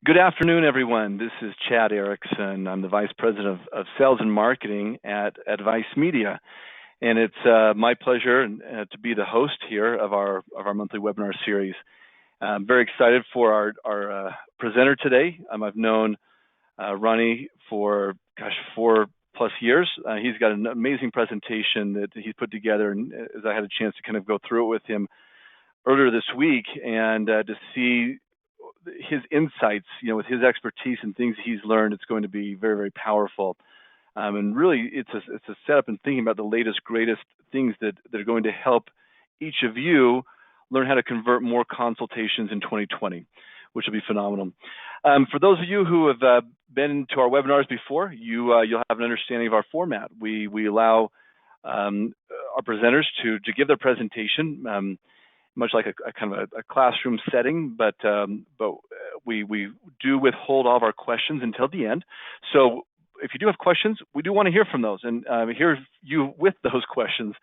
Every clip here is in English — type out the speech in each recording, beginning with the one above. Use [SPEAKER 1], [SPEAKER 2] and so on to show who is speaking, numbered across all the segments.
[SPEAKER 1] Good afternoon, everyone. This is Chad Erickson. I'm the Vice President of Sales and Marketing at Advice Media. And it's my pleasure to be the host here of our monthly webinar series. I'm very excited for our presenter today. I've known Ronnie for, 4+ years. He's got an amazing presentation that he's put together, and as I had a chance to kind of go through it with him earlier this week, and to see his insights, with his expertise and things he's learned, it's going to be very, very powerful. And really, it's a setup and thinking about the latest, greatest things that are going to help each of you learn how to convert more consultations in 2020, which will be phenomenal. For those of you who have been to our webinars before, you'll have an understanding of our format. We allow our presenters to give their presentation, much like a kind of a classroom setting, but we do withhold all of our questions until the end. So if you do have questions, we do want to hear from those and hear you with those questions.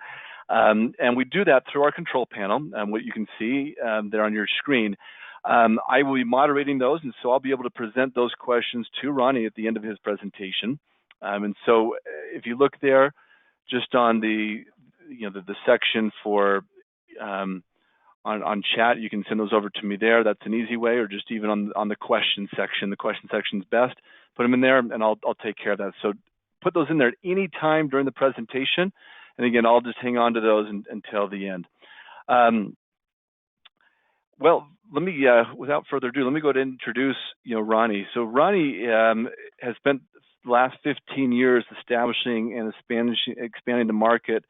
[SPEAKER 1] And we do that through our control panel, what you can see there on your screen. I will be moderating those, and so I'll be able to present those questions to Ronnie at the end of his presentation. And so if you look there, just on the section for on chat, you can send those over to me there. That's an easy way, or just even on the question section. The question section is best. Put them in there, and I'll take care of that. So put those in there at any time during the presentation. And again, I'll just hang on to those until the end. Well, let me, without further ado, let me go ahead and introduce, Ronnie. So Ronnie has spent the last 15 years establishing and expanding the market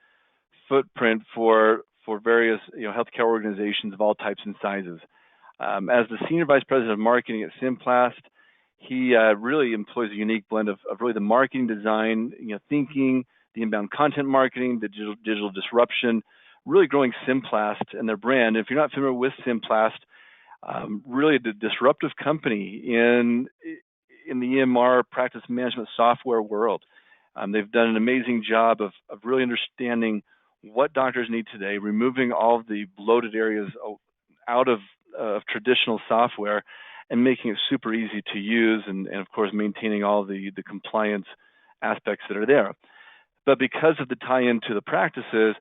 [SPEAKER 1] footprint for various, healthcare organizations of all types and sizes. As the Senior Vice President of Marketing at Simplast, he really employs a unique blend of really the marketing design, thinking, the inbound content marketing, the digital disruption, really growing Simplast and their brand. If you're not familiar with Simplast, really the disruptive company in the EMR practice management software world. They've done an amazing job of really understanding what doctors need today, removing all of the bloated areas out of traditional software and making it super easy to use, and of course maintaining all the compliance aspects that are there. But because of the tie-in to the practices,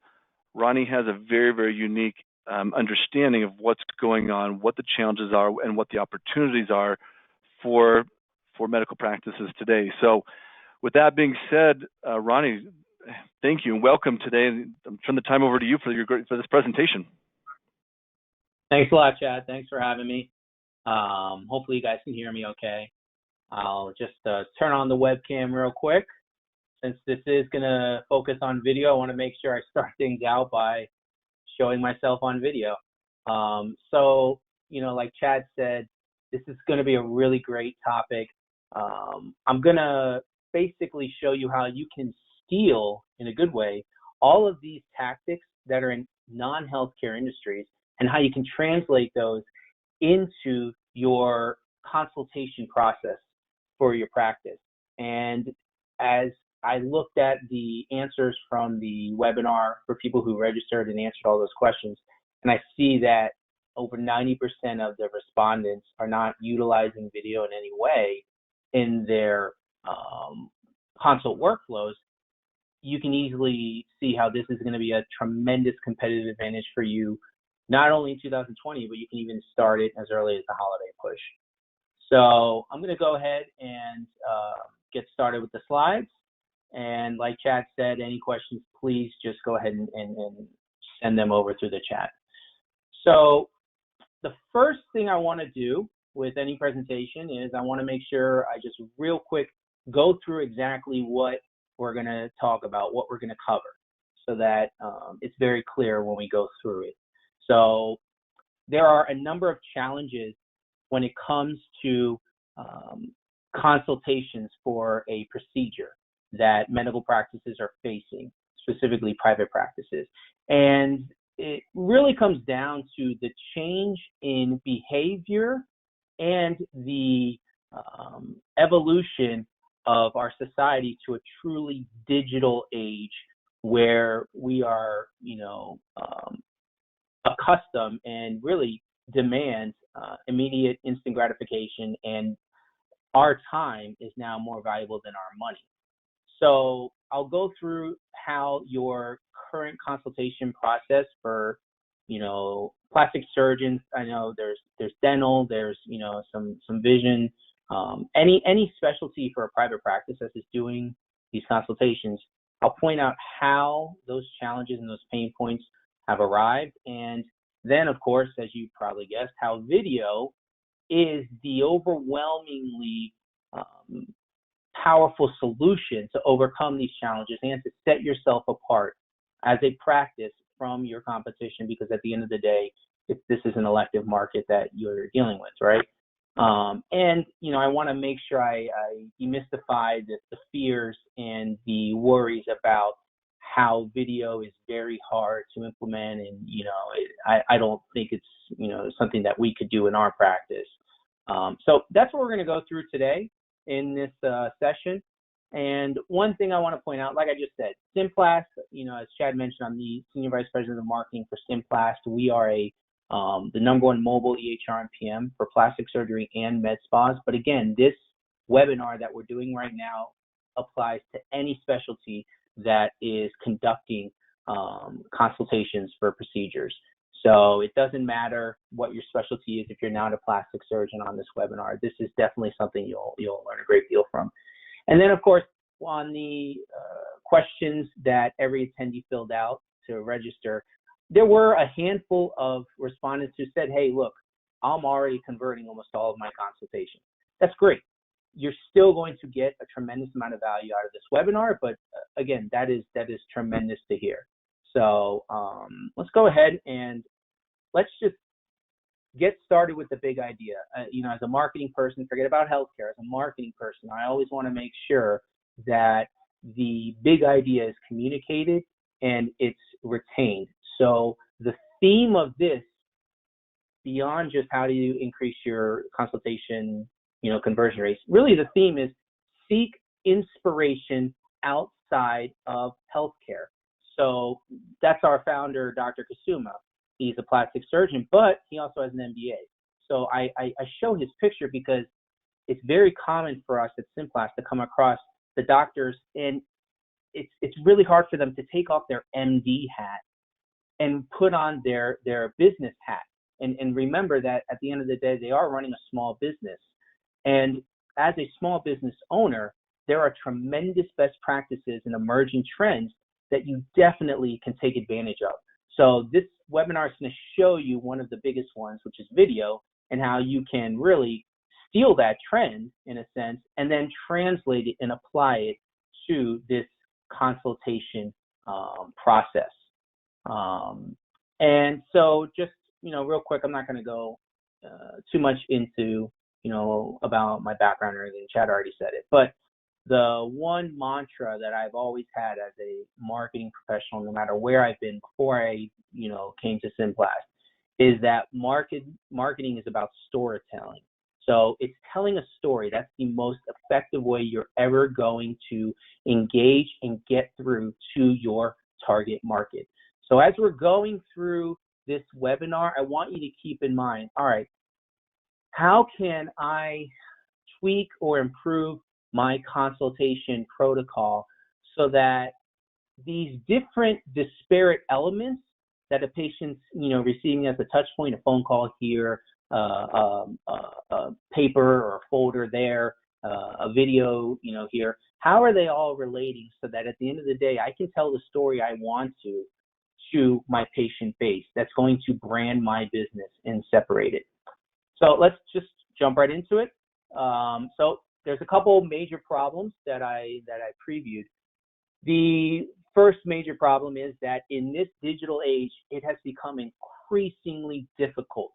[SPEAKER 1] Ronnie has a very, very unique understanding of what's going on, what the challenges are, and what the opportunities are for medical practices today. So with that being said, Ronnie, thank you and welcome today. I'm turning the time over to you for this presentation.
[SPEAKER 2] Thanks a lot, Chad. Thanks for having me. Hopefully you guys can hear me okay. I'll just turn on the webcam real quick. Since this is going to focus on video, I want to make sure I start things out by showing myself on video. So, like Chad said, this is going to be a really great topic. I'm going to basically show you how you can steal, in a good way, all of these tactics that are in non-healthcare industries and how you can translate those into your consultation process for your practice. And as I looked at the answers from the webinar for people who registered and answered all those questions, and I see that over 90% of the respondents are not utilizing video in any way in their consult workflows. You can easily see how this is going to be a tremendous competitive advantage for you, not only in 2020, but you can even start it as early as the holiday push. So I'm going to go ahead and get started with the slides. And like Chad said, any questions, please just go ahead and send them over through the chat. So the first thing I want to do with any presentation is I want to make sure I just real quick go through exactly what we're going to talk about, what we're going to cover, so that it's very clear when we go through it. So there are a number of challenges when it comes to consultations for a procedure that medical practices are facing, specifically private practices. And it really comes down to the change in behavior and the evolution of our society to a truly digital age where we are, accustomed and really demand immediate instant gratification and our time is now more valuable than our money. So I'll go through how your current consultation process for, plastic surgeons. I know there's dental, there's, some vision, any specialty for a private practice that is doing these consultations. I'll point out how those challenges and those pain points have arrived. And then, of course, as you probably guessed, how video is the overwhelmingly powerful solution to overcome these challenges and to set yourself apart as a practice from your competition, because at the end of the day, this is an elective market that you're dealing with, right? And I want to make sure I demystify the fears and the worries about how video is very hard to implement, and I don't think it's something that we could do in our practice. So that's what we're going to go through today in this session. And one thing I want to point out, like I just said, Simplast, as Chad mentioned, I'm the Senior Vice President of Marketing for Simplast. We are the #1 mobile EHR and PM for plastic surgery and med spas. But again, this webinar that we're doing right now applies to any specialty that is conducting consultations for procedures. So it doesn't matter what your specialty is if you're not a plastic surgeon on this webinar. This is definitely something you'll learn a great deal from. And then, of course, on the questions that every attendee filled out to register, there were a handful of respondents who said, hey, look, I'm already converting almost all of my consultations. That's great. You're still going to get a tremendous amount of value out of this webinar, but again, that is tremendous to hear. So let's go ahead and let's just get started with the big idea. As a marketing person, forget about healthcare. As a marketing person, I always want to make sure that the big idea is communicated and it's retained. So the theme of this, beyond just how do you increase your consultation, conversion rates, really the theme is seek inspiration outside of healthcare. So that's our founder, Dr. Kasuma. He's a plastic surgeon, but he also has an MBA. So I show his picture because it's very common for us at Simplast to come across the doctors, and it's really hard for them to take off their MD hat and put on their business hat. And remember that at the end of the day, they are running a small business. And as a small business owner, there are tremendous best practices and emerging trends that you definitely can take advantage of. So this webinar is going to show you one of the biggest ones, which is video, and how you can really steal that trend in a sense and then translate it and apply it to this consultation process. And so just, real quick, I'm not going to go too much into, about my background or anything. Chad already said it. But the one mantra that I've always had as a marketing professional, no matter where I've been before I, came to Simplast, is that marketing is about storytelling. So it's telling a story. That's the most effective way you're ever going to engage and get through to your target market. So as we're going through this webinar, I want you to keep in mind, all right, how can I tweak or improve my consultation protocol so that these different disparate elements that a patient's, receiving as a touch point, a phone call here, a paper or a folder there, a video, here, how are they all relating so that at the end of the day, I can tell the story I want to my patient base that's going to brand my business and separate it. So let's just jump right into it. So there's a couple major problems that I previewed. The first major problem is that in this digital age, it has become increasingly difficult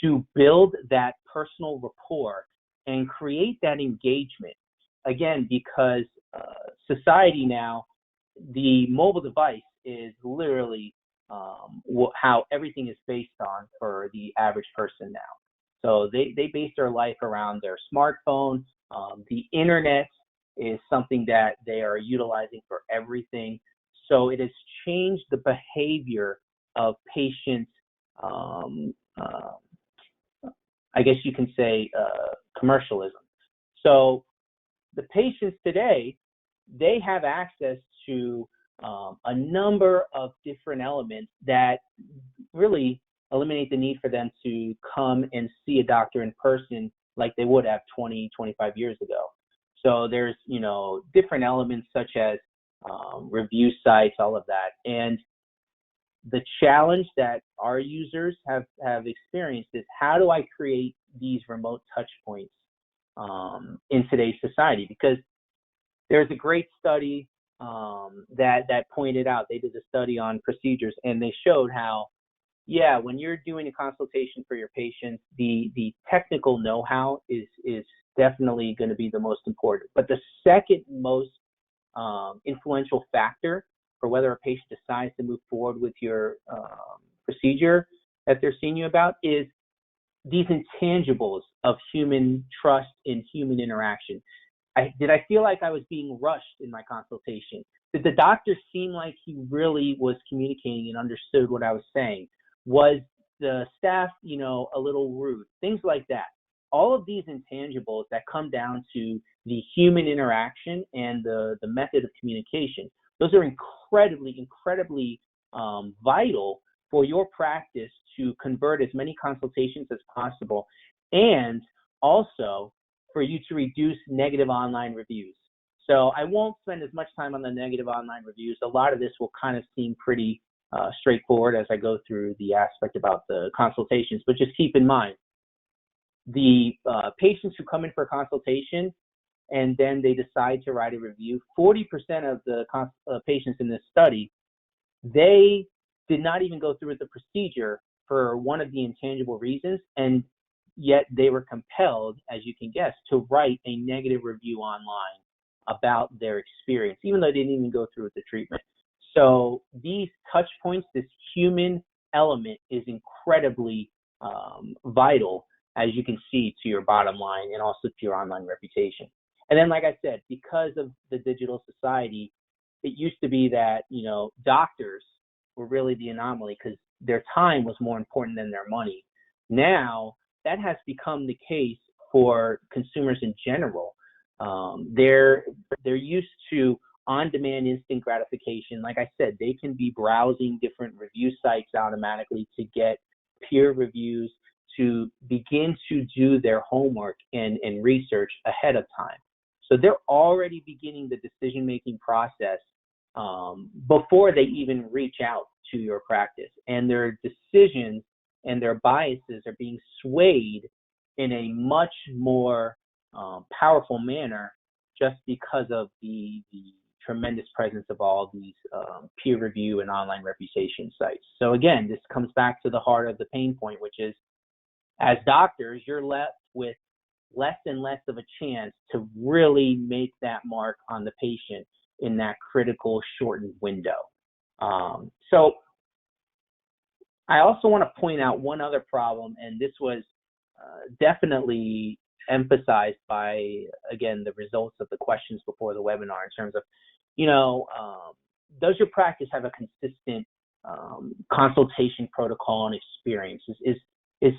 [SPEAKER 2] to build that personal rapport and create that engagement. Again, because society now, the mobile device is literally how everything is based on for the average person now. So they base their life around their smartphone. The internet is something that they are utilizing for everything. So it has changed the behavior of patients, I guess you can say commercialism. So the patients today, they have access to a number of different elements that really eliminate the need for them to come and see a doctor in person like they would have 20, 25 years ago. So there's, different elements such as review sites, all of that. And the challenge that our users have experienced is, how do I create these remote touch points in today's society? Because there's a great study that pointed out, they did a study on procedures, and they showed how, when you're doing a consultation for your patients, the technical know-how is definitely going to be the most important. But the second most influential factor for whether a patient decides to move forward with your procedure that they're seeing you about is these intangibles of human trust and human interaction. Did I feel like I was being rushed in my consultation? Did the doctor seem like he really was communicating and understood what I was saying? Was the staff, a little rude? Things like that. All of these intangibles that come down to the human interaction and the method of communication, those are incredibly vital for your practice to convert as many consultations as possible, and also for you to reduce negative online reviews. So I won't spend as much time on the negative online reviews. A lot of this will kind of seem pretty straightforward as I go through the aspect about the consultations, but just keep in mind, the patients who come in for a consultation and then they decide to write a review, 40% of the patients in this study, they did not even go through with the procedure for one of the intangible reasons, and yet they were compelled, as you can guess, to write a negative review online about their experience, even though they didn't even go through with the treatment. So these touch points, this human element, is incredibly vital, as you can see, to your bottom line and also to your online reputation. And then, like I said, because of the digital society, it used to be that, doctors were really the anomaly because their time was more important than their money. Now, that has become the case for consumers in general. They're used to on-demand instant gratification. Like I said, they can be browsing different review sites automatically to get peer reviews, to begin to do their homework and research ahead of time. So they're already beginning the decision-making process before they even reach out to your practice. And their decisions and their biases are being swayed in a much more powerful manner just because of the tremendous presence of all these peer review and online reputation sites. So again, this comes back to the heart of the pain point, which is, as doctors, you're left with less and less of a chance to really make that mark on the patient in that critical shortened window. So I also want to point out one other problem, and this was definitely emphasized by, again, the results of the questions before the webinar, in terms of, does your practice have a consistent consultation protocol and experience? Is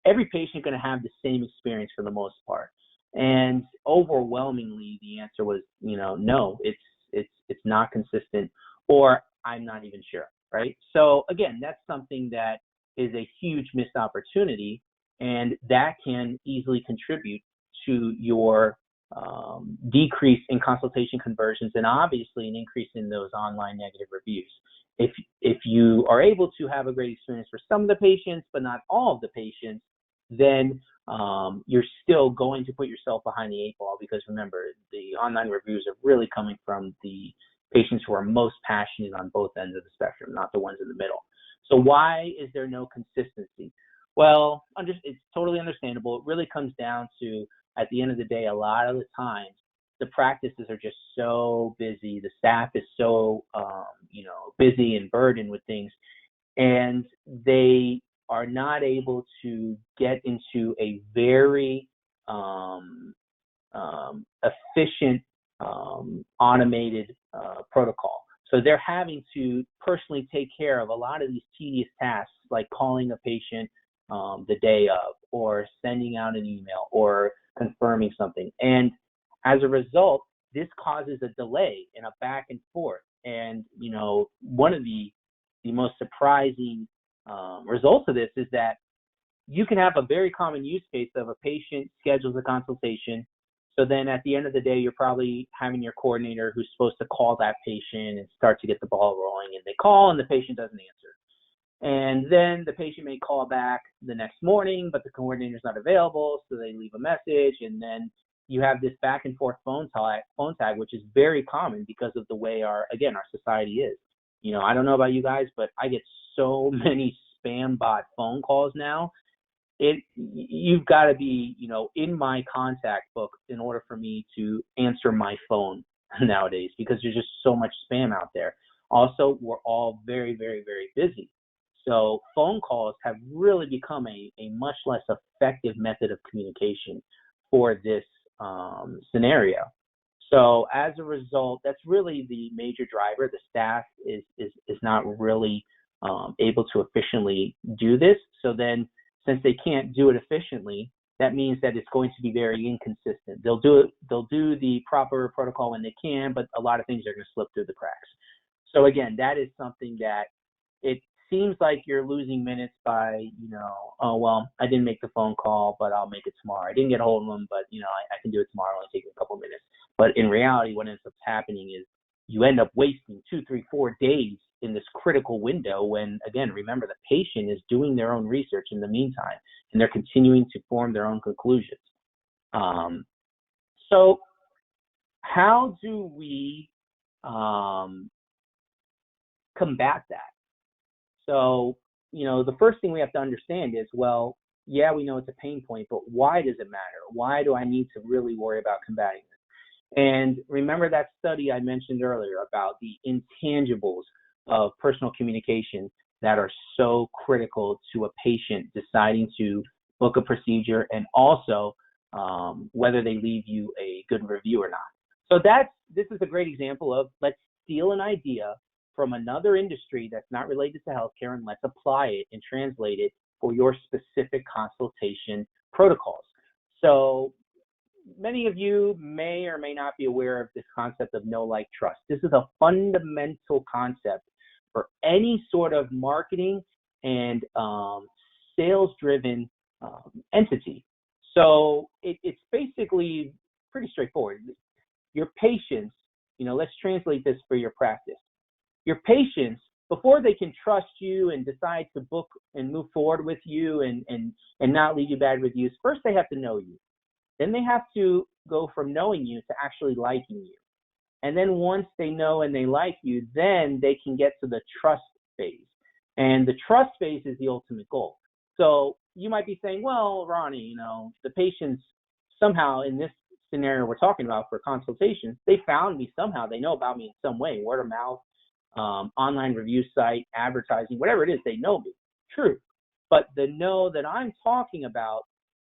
[SPEAKER 2] every patient going to have the same experience for the most part? And overwhelmingly, the answer was, no, it's not consistent, or I'm not even sure, right? So again, that's something that is a huge missed opportunity, and that can easily contribute to your decrease in consultation conversions, and obviously an increase in those online negative reviews. If you are able to have a great experience for some of the patients, but not all of the patients, then you're still going to put yourself behind the eight ball, because remember, the online reviews are really coming from the patients who are most passionate on both ends of the spectrum, not the ones in the middle. So why is there no consistency? Well, it's totally understandable. It really comes down to, at the end of the day, a lot of the times, the practices are just so busy. The staff is so, busy and burdened with things, and they are not able to get into a very efficient, automated protocol. So they're having to personally take care of a lot of these tedious tasks, like calling a patient the day of, or sending out an email, or confirming something. And as a result, this causes a delay and a back and forth. And, one of the most surprising results of this is that you can have a very common use case of a patient schedules a consultation. So then at the end of the day, you're probably having your coordinator who's supposed to call that patient and start to get the ball rolling, and they call and the patient doesn't answer. And then the patient may call back the next morning, but the coordinator's not available, so they leave a message, and then you have this back and forth phone tag, which is very common because of the way our society is. I don't know about you guys, but I get so many spam bot phone calls now. You've got to be, in my contact book in order for me to answer my phone nowadays, because there's just so much spam out there. Also, we're all very, very, very busy. So phone calls have really become a much less effective method of communication for this scenario. So as a result, that's really the major driver. The staff is not really able to efficiently do this. So then, since they can't do it efficiently, that means that it's going to be very inconsistent. They'll do the proper protocol when they can, but a lot of things are going to slip through the cracks. So again, that is something that it seems like you're losing minutes by, oh, well, I didn't make the phone call, but I'll make it tomorrow. I didn't get a hold of them, but, I can do it tomorrow. It'll take a couple minutes. But in reality, what ends up happening is you end up wasting 2, 3, 4 days in this critical window when, again, remember, the patient is doing their own research in the meantime, and they're continuing to form their own conclusions. So how do we combat that? So, the first thing we have to understand is, well, yeah, we know it's a pain point, but why does it matter? Why do I need to really worry about combating this? And remember that study I mentioned earlier about the intangibles of personal communication that are so critical to a patient deciding to book a procedure, and also whether they leave you a good review or not. So this is a great example of, let's steal an idea from another industry that's not related to healthcare, and let's apply it and translate it for your specific consultation protocols. So many of you may or may not be aware of this concept of know, like, trust. This is a fundamental concept for any sort of marketing and sales-driven entity. So it's basically pretty straightforward. Your patients, let's translate this for your practice. Your patients, before they can trust you and decide to book and move forward with you and not leave you bad reviews, first they have to know you. Then they have to go from knowing you to actually liking you. And then once they know and they like you, then they can get to the trust phase. And the trust phase is the ultimate goal. So you might be saying, well, Ronnie, the patients somehow in this scenario we're talking about for consultations, they found me somehow. They know about me in some way, word of mouth, online review site, advertising, whatever it is, they know me. True. But the know that I'm talking about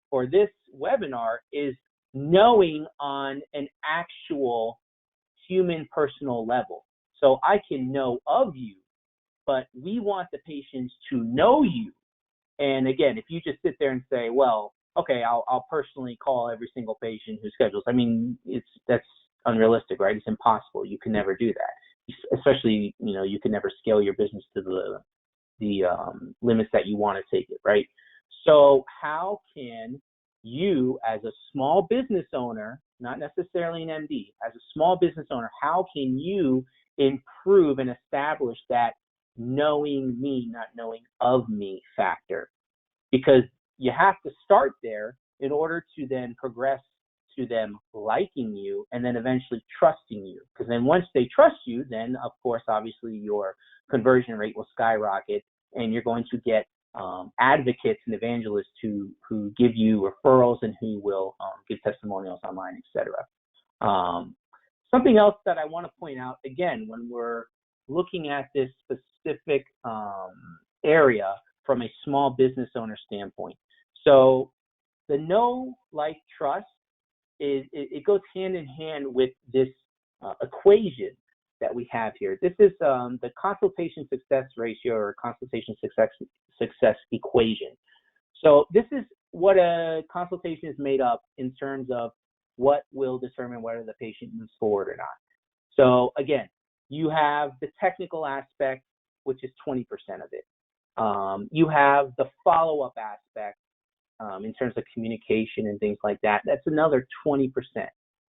[SPEAKER 2] for this webinar is knowing on an actual human personal level. So I can know of you, but we want the patients to know you. And again, if you just sit there and say, well, okay, I'll personally call every single patient who schedules. I mean, that's unrealistic, right? It's impossible. You can never do that. Especially, you can never scale your business to the limits that you want to take it, right? So how can you, as a small business owner, not necessarily an MD, as a small business owner, how can you improve and establish that knowing me, not knowing of me factor? Because you have to start there in order to then progress to them liking you and then eventually trusting you. Because then once they trust you, then of course, obviously your conversion rate will skyrocket, and you're going to get advocates and evangelists who give you referrals and who will give testimonials online, etc. Something else that I want to point out, again, when we're looking at this specific area from a small business owner standpoint. So the know, like, trust, it goes hand in hand with this equation that we have here. This is the consultation success ratio, or consultation success equation. So this is what a consultation is made up in terms of what will determine whether the patient moves forward or not. So again, you have the technical aspect, which is 20% of it. You have the follow-up aspect in terms of communication and things like that. That's another 20%.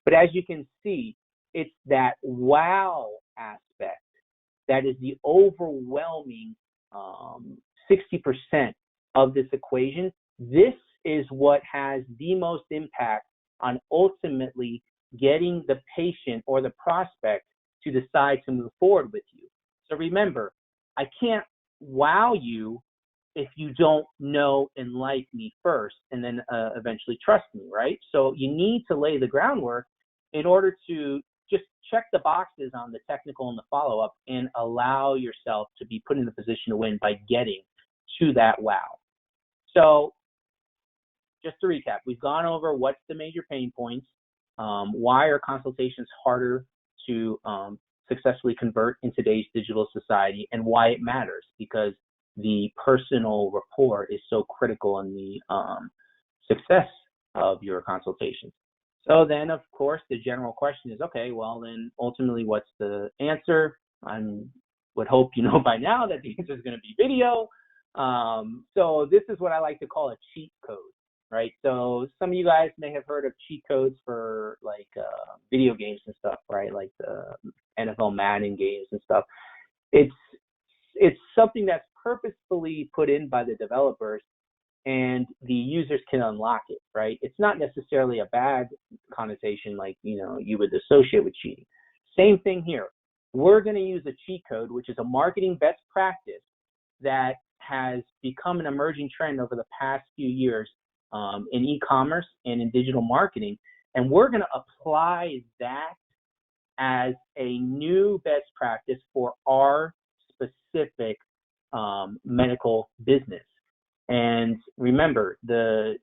[SPEAKER 2] But as you can see, it's that wow aspect that is the overwhelming 60% of this equation. This is what has the most impact on ultimately getting the patient or the prospect to decide to move forward with you. So remember, I can't wow you if you don't know and like me first and then eventually trust me, right? So you need to lay the groundwork in order to just check the boxes on the technical and the follow-up and allow yourself to be put in a position to win by getting to that wow. So just to recap, we've gone over what's the major pain points, why are consultations harder to successfully convert in today's digital society, and why it matters, because the personal rapport is so critical in the success of your consultations. So then, of course, the general question is, okay, well, then ultimately, what's the answer? I would hope you know by now that the answer is going to be video. So this is what I like to call a cheat code, right? So some of you guys may have heard of cheat codes for like video games and stuff, right? Like the NFL Madden games and stuff. It's something that's purposefully put in by the developers, and the users can unlock it, right? It's not necessarily a bad connotation like, you would associate with cheating. Same thing here. We're going to use a cheat code, which is a marketing best practice that has become an emerging trend over the past few years in e-commerce and in digital marketing. And we're going to apply that as a new best practice for our specific medical business. And remember, the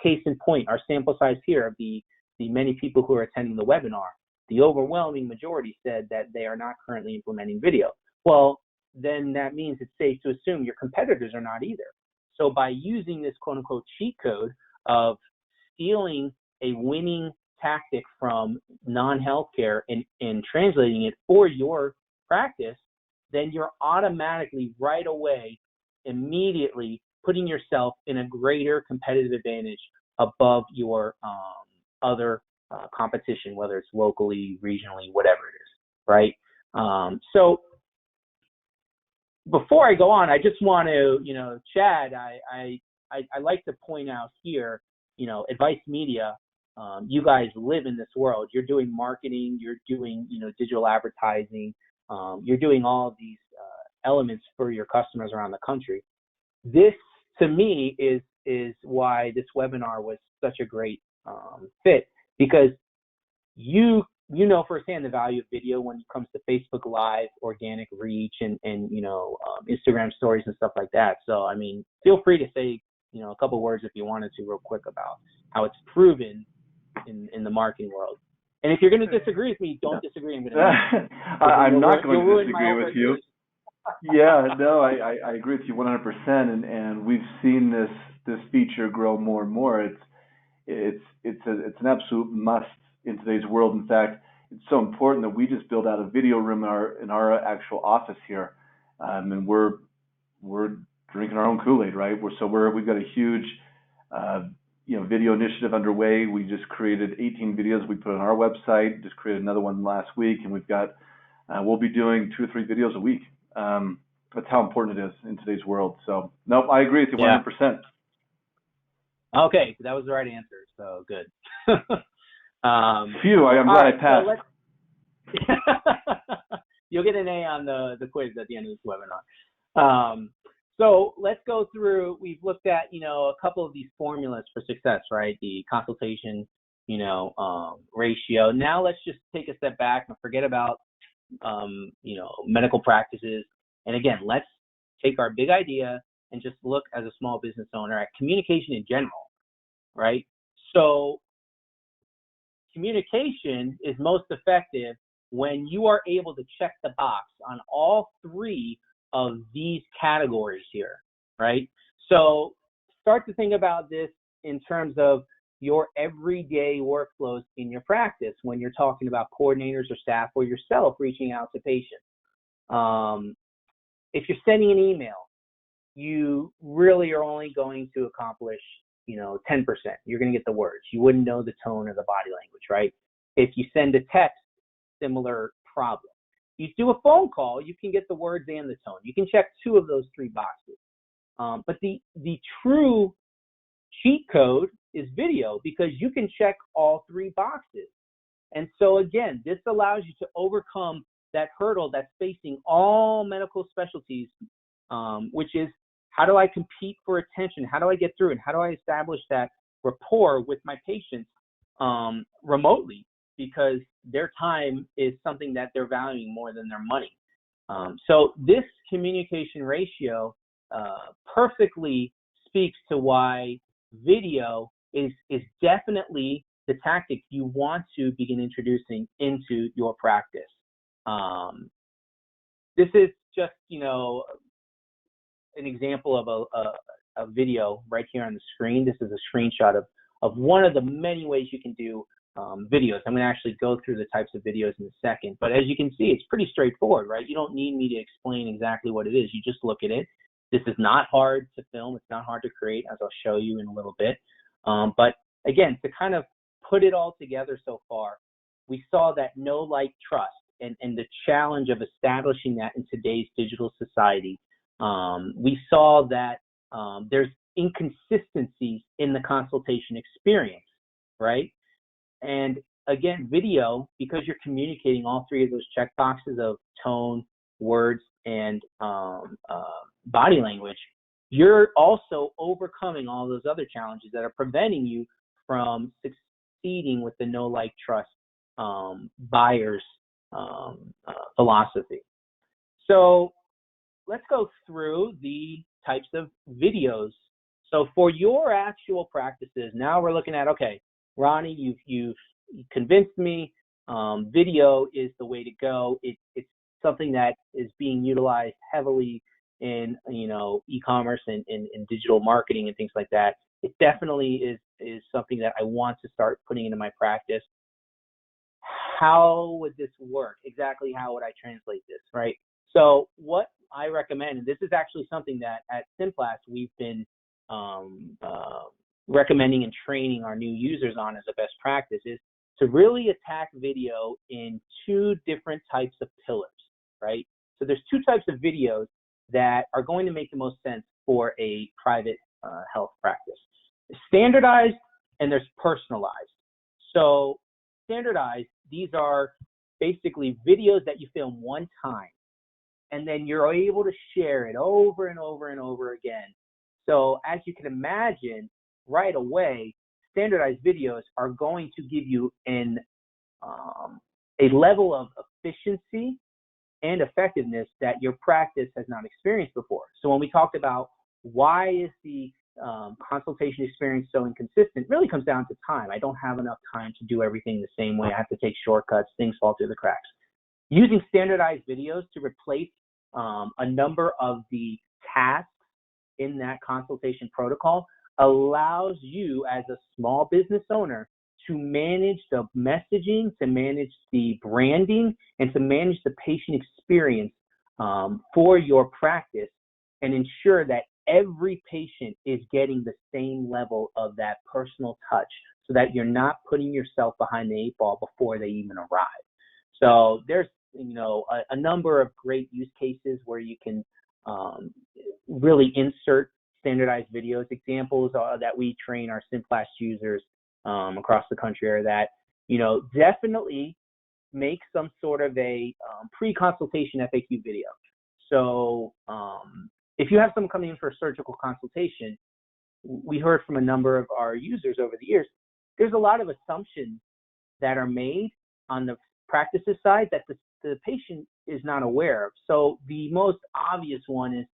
[SPEAKER 2] case in point, our sample size here of the many people who are attending the webinar, the overwhelming majority said that they are not currently implementing video. Well, then that means it's safe to assume your competitors are not either. So by using this quote unquote cheat code of stealing a winning tactic from non-healthcare and translating it for your practice, then you're automatically right away, immediately putting yourself in a greater competitive advantage above your other competition, whether it's locally, regionally, whatever it is, right? So before I go on, I just want to, Chad, I like to point out here, Advice Media, you guys live in this world. You're doing marketing, you're doing, digital advertising, you're doing all of these elements for your customers around the country. This, to me, is why this webinar was such a great fit, because you know firsthand the value of video when it comes to Facebook Live, organic reach, and Instagram stories and stuff like that. So, I mean, feel free to say, a couple words if you wanted to real quick about how it's proven in the marketing world. And if you're going to disagree with me, don't disagree.
[SPEAKER 1] I'm not going to disagree with you. Yeah, no, I agree with you 100%, and we've seen this feature grow more and more. It's an absolute must in today's world. In fact, it's so important that we just build out a video room in our actual office here, and we're drinking our own Kool-Aid, right? We've got a huge video initiative underway. We just created 18 videos we put on our website. Just created another one last week, and we've got we'll be doing 2 or 3 videos a week. That's how important it is in today's world. So, no, I agree with you 100%.
[SPEAKER 2] Okay, that was the right answer. So good.
[SPEAKER 1] Phew, I'm glad I passed.
[SPEAKER 2] You'll get an A on the quiz at the end of this webinar. So let's go through. We've looked at a couple of these formulas for success, right? The consultation ratio. Now let's just take a step back and forget about medical practices. And again, let's take our big idea and just look as a small business owner at communication in general, right? So communication is most effective when you are able to check the box on all 3 of these categories here, right? So start to think about this in terms of your everyday workflows in your practice when you're talking about coordinators or staff or yourself reaching out to patients. If you're sending an email, you really are only going to accomplish, 10%. You're going to get the words. You wouldn't know the tone or the body language, right? If you send a text, similar problem. You do a phone call, you can get the words and the tone. You can check 2 of those 3 boxes. But the true cheat code is video, because you can check all 3 boxes. And so again, this allows you to overcome that hurdle that's facing all medical specialties, which is, how do I compete for attention? How do I get through? And how do I establish that rapport with my patients remotely? Because their time is something that they're valuing more than their money. So this communication ratio perfectly speaks to why video is definitely the tactic you want to begin introducing into your practice. This is just, an example of a video right here on the screen. This is a screenshot of one of the many ways you can do videos. I'm going to actually go through the types of videos in a second, but as you can see, it's pretty straightforward, right? You don't need me to explain exactly what it is. You just look at it. This is not hard to film. It's not hard to create, as I'll show you in a little bit. But again, to kind of put it all together so far, we saw that know, like, trust, and the challenge of establishing that in today's digital society. We saw that there's inconsistencies in the consultation experience, right? And again, video, because you're communicating all 3 of those check boxes of tone, words, and body language, you're also overcoming all those other challenges that are preventing you from succeeding with the know, like, trust buyer's philosophy. So let's go through the types of videos. So for your actual practices, now we're looking at, okay, Ronnie, you've convinced me. Video is the way to go. It's something that is being utilized heavily in e-commerce and digital marketing and things like that. It definitely is something that I want to start putting into my practice. How would this work? Exactly how would I translate this, right? So what I recommend, and this is actually something that at Simplast we've been recommending and training our new users on as a best practice, is to really attack video in 2 different types of pillars, right? So there's 2 types of videos that are going to make the most sense for a private health practice. Standardized, and there's personalized. So standardized, these are basically videos that you film one time, and then you're able to share it over and over and over again. So as you can imagine, right away, standardized videos are going to give you a level of efficiency and effectiveness that your practice has not experienced before. So when we talked about why is the consultation experience so inconsistent, it really comes down to time. I don't have enough time to do everything the same way. I have to take shortcuts. Things fall through the cracks. Using standardized videos to replace a number of the tasks in that consultation protocol allows you as a small business owner to manage the messaging, to manage the branding, and to manage the patient experience for your practice, and ensure that every patient is getting the same level of that personal touch, so that you're not putting yourself behind the 8 ball before they even arrive. So there's a number of great use cases where you can really insert standardized videos. Examples that we train our Simplast users across the country are that, definitely make some sort of a pre-consultation FAQ video. So if you have someone coming in for a surgical consultation, we heard from a number of our users over the years, there's a lot of assumptions that are made on the practices side that the patient is not aware of. So the most obvious one is,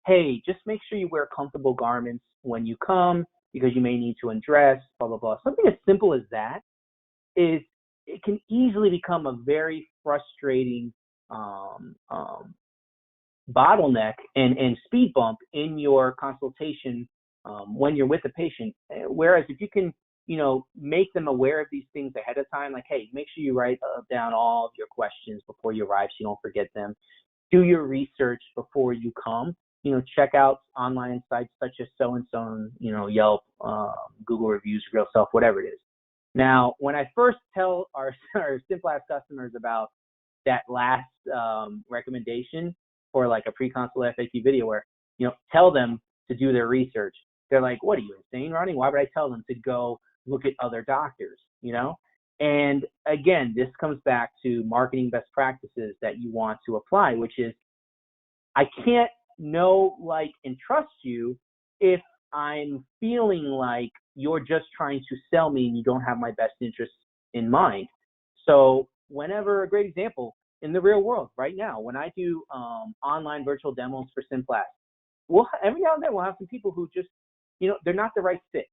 [SPEAKER 2] hey, just make sure you wear comfortable garments when you come, because you may need to undress, blah, blah, blah. Something as simple as that it can easily become a very frustrating bottleneck and speed bump in your consultation when you're with the patient. Whereas if you can, make them aware of these things ahead of time, like, hey, make sure you write down all of your questions before you arrive so you don't forget them. Do your research before you come. Check out online sites such as so-and-so, Yelp, Google reviews, Real Self, whatever it is. Now, when I first tell our SimPlast customers about that last recommendation for like a pre-consult FAQ video where, tell them to do their research, they're like, what are you, insane, Ronnie? Why would I tell them to go look at other doctors, And again, this comes back to marketing best practices that you want to apply, which is I can't know, like, and trust you if I'm feeling like you're just trying to sell me and you don't have my best interests in mind. So whenever, a great example, in the real world right now, when I do online virtual demos for SimPlast, every now and then we'll have some people who just, they're not the right fit,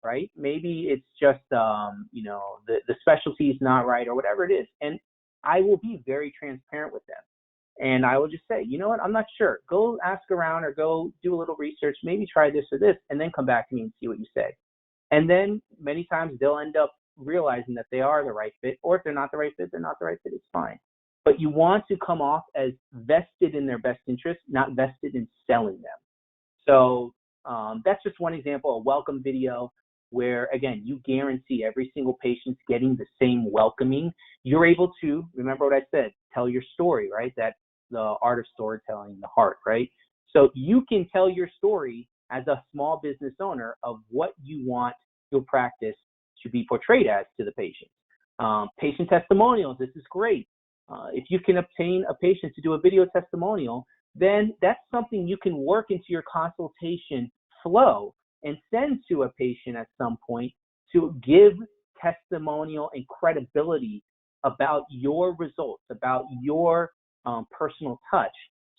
[SPEAKER 2] right? Maybe it's just, the specialty is not right or whatever it is. And I will be very transparent with them. And I will just say, you know what, I'm not sure. Go ask around or go do a little research, maybe try this or this, and then come back to me and see what you say. And then many times they'll end up realizing that they are the right fit, or if they're not the right fit, they're not the right fit, it's fine. But you want to come off as vested in their best interest, not vested in selling them. So that's just one example, a welcome video where, again, you guarantee every single patient's getting the same welcoming. You're able to, remember what I said, tell your story, right? That's the art of storytelling, the heart, right? So you can tell your story as a small business owner of what you want your practice to be portrayed as to the patient. Patient testimonials, this is great. If you can obtain a patient to do a video testimonial, then that's something you can work into your consultation flow and send to a patient at some point to give testimonial and credibility about your results, about your personal touch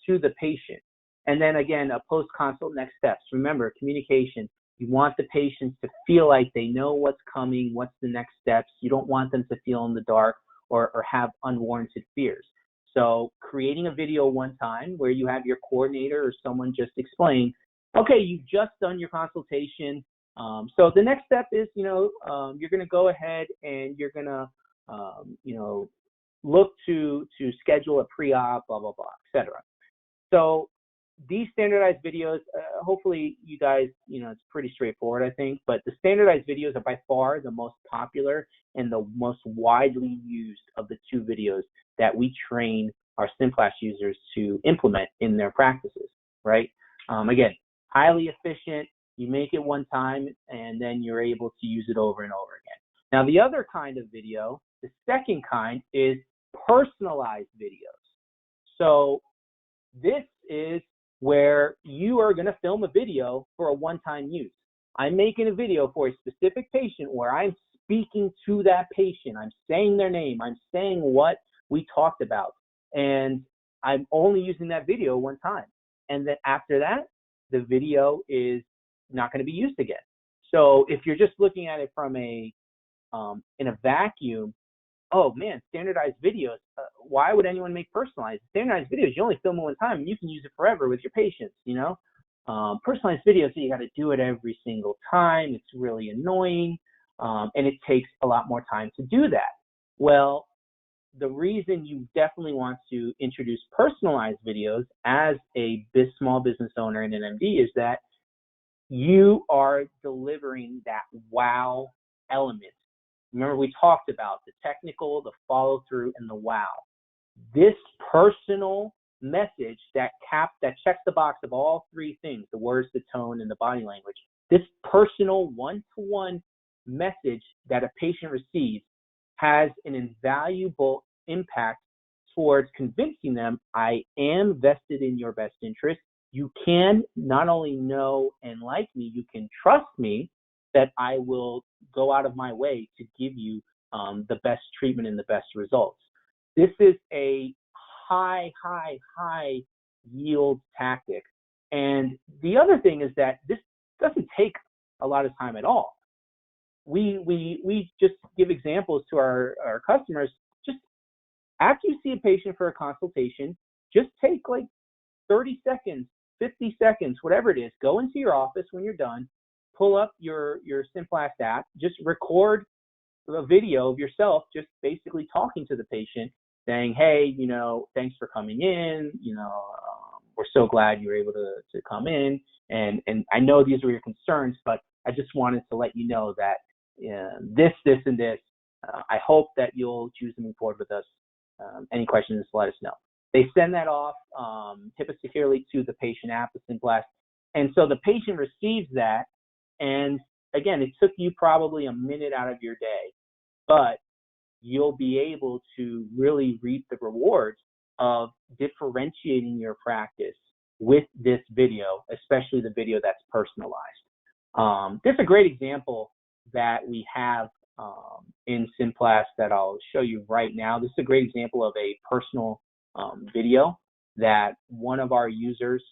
[SPEAKER 2] to the patient. And then again, a post-consult next steps. Remember, communication. You want the patients to feel like they know what's coming, what's the next steps. You don't want them to feel in the dark or have unwarranted fears. So creating a video one time where you have your coordinator or someone just explain, okay, you've just done your consultation. So the next step is, you're going to go ahead and you're going to, look to schedule a pre-op, blah, blah, blah, etc. So these standardized videos, hopefully you guys, it's pretty straightforward, I think, but the standardized videos are by far the most popular and the most widely used of the two videos that we train our SimPlast users to implement in their practices, right? Again, highly efficient. You make it one time and then you're able to use it over and over again. Now, the other kind of video, the second kind, is personalized videos. So this is where you are going to film a video for a one-time use. I'm making a video for a specific patient where I'm speaking to that patient. I'm saying their name. I'm saying what we talked about. And I'm only using that video one time. And then after that, the video is not going to be used again. So if you're just looking at it from in a vacuum, oh man, standardized videos, why would anyone make personalized? Standardized videos, you only film it one time and you can use it forever with your patients, Personalized videos, you got to do it every single time. It's really annoying, and it takes a lot more time to do that. Well, the reason you definitely want to introduce personalized videos as a small business owner and an MD is that you are delivering that wow element. Remember, we talked about the technical, the follow-through, and the wow. This personal message that checks the box of all three things, the words, the tone, and the body language, this personal one-to-one message that a patient receives has an invaluable impact towards convincing them, I am vested in your best interest. You can not only know and like me, you can trust me that I will go out of my way to give you the best treatment and the best results. This is a high yield tactic. And the other thing is that this doesn't take a lot of time at all. We just give examples to our customers. Just after you see a patient for a consultation, just take like 30 seconds, 50 seconds, whatever it is, go into your office when you're done, pull up your Simplast app, just record a video of yourself just basically talking to the patient, saying, hey, thanks for coming in, we're so glad you were able to come in, and I know these were your concerns, but I just wanted to let you know that this, and this, I hope that you'll choose to move forward with us. Any questions, let us know. They send that off HIPAA securely to the patient app, the Simplast, and so the patient receives that, and again, it took you probably a minute out of your day, but you'll be able to really reap the rewards of differentiating your practice with this video, especially the video that's personalized. There's a great example that we have in Simplast that I'll show you right now. This is a great example of a personal video that one of our users,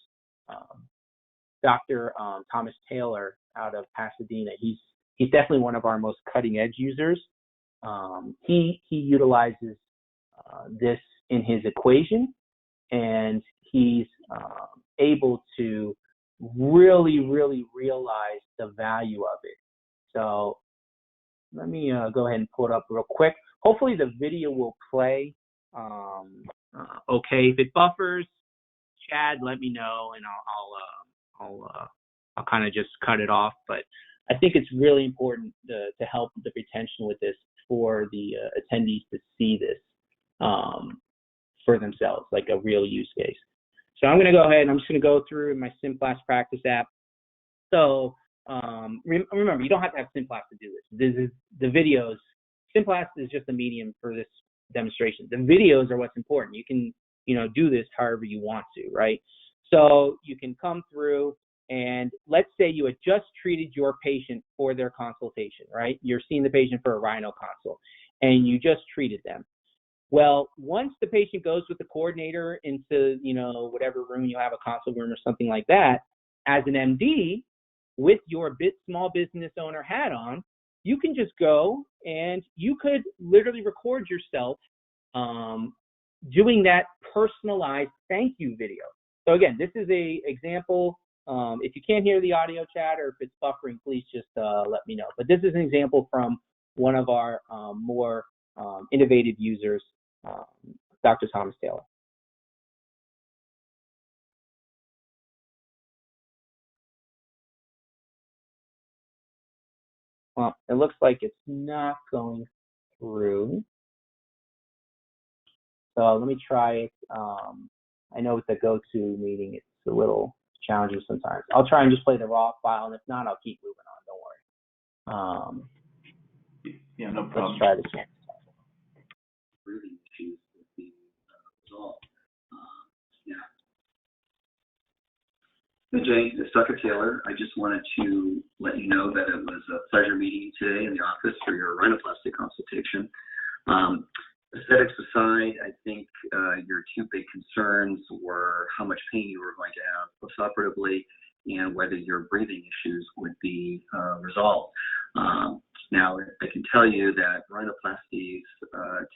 [SPEAKER 2] Dr. Thomas Taylor out of Pasadena, he's definitely one of our most cutting edge users. He utilizes this in his equation, and he's able to really realize the value of it. So let me go ahead and pull it up real quick. Hopefully the video will play okay. If it buffers, Chad, let me know, and I'll kind of just cut it off. But I think it's really important to help the retention with this for the attendees to see this for themselves, like a real use case. So I'm going to go ahead and I'm just going to go through my Simplast practice app. So remember, you don't have to have Simplast to do this. This is the videos. Simplast is just a medium for this demonstration. The videos are what's important. You can, do this however you want to, right? So you can come through, and let's say you had just treated your patient for their consultation, right? You're seeing the patient for a rhino consult, and you just treated them. Well, once the patient goes with the coordinator into, whatever room you have, a consult room or something like that, as an MD, with your small business owner hat on, you can just go and you could literally record yourself doing that personalized thank you video. So again, this is a example. If you can't hear the audio chat or if it's buffering, please just let me know. But this is an example from one of our more innovative users, Dr. Thomas Taylor. Well, it looks like it's not going through. So let me try it. I know with the go-to meeting, it's a little challenging sometimes. I'll try and just play the raw file, and if not, I'll keep moving on. Don't worry.
[SPEAKER 1] Yeah, no problem.
[SPEAKER 2] Let's try this one.
[SPEAKER 3] Breathing issues with the resolved. Yeah. Hey, Jay, it's Dr. Taylor. I just wanted to let you know that it was a pleasure meeting you today in the office for your rhinoplasty consultation. Aesthetics aside, I think your two big concerns were how much pain you were going to have postoperatively and whether your breathing issues would be resolved. Now, I can tell you that rhinoplasties